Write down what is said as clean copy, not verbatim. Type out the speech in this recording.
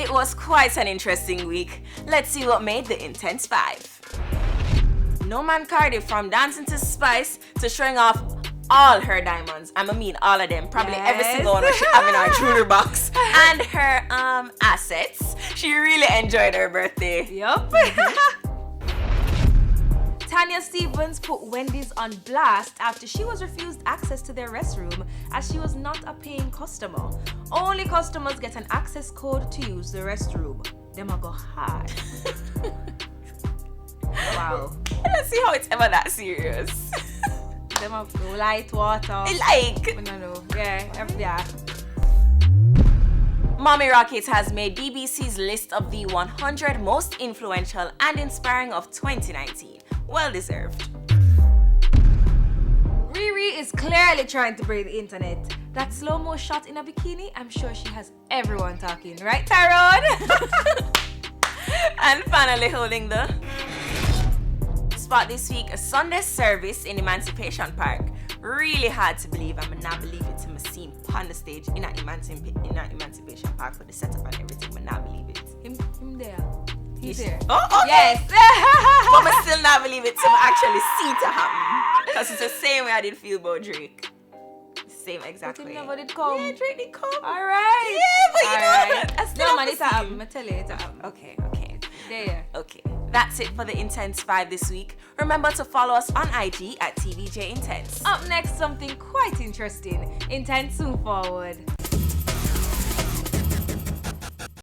It was quite an interesting week. Let's see what made the Intense 5. No Man Cardi, from dancing to Spice to showing off all her diamonds. I mean all of them. Probably every single one she have in her jewelry box. And her assets. She really enjoyed her birthday. Yup. Tanya Stevens put Wendy's on blast after she was refused access to their restroom as she was not a paying customer. Only customers get an access code to use the restroom. Them a go hard. Wow. Let's see how it's ever that serious. Them a light water. I don't know. Yeah. Mommy Rocket has made BBC's list of the 100 most influential and inspiring of 2019. Well deserved. Riri is clearly trying to break the internet. That slow-mo shot in a bikini, I'm sure she has everyone talking. Right, Tyrone? And finally holding the spot this week, a Sunday service in Emancipation Park. Really hard to believe. I'm not believe it to my scene on the stage in an Emancipation Park with the setup and everything, but not believe it. Him there. He's there. Oh, okay. Yes. But I still not believe it to actually see it happen. Because it's the same way I did feel about Drake. Same exact way. Never did come. Yeah, Drake did come. Alright. Yeah, but you know, I still no, have man, to it's see happen. him. I tell you, it's happen. Okay. There. Okay. That's it for the Intense 5 this week. Remember to follow us on IG at TVJ Intense. Up next, something quite interesting. Intense soon forward.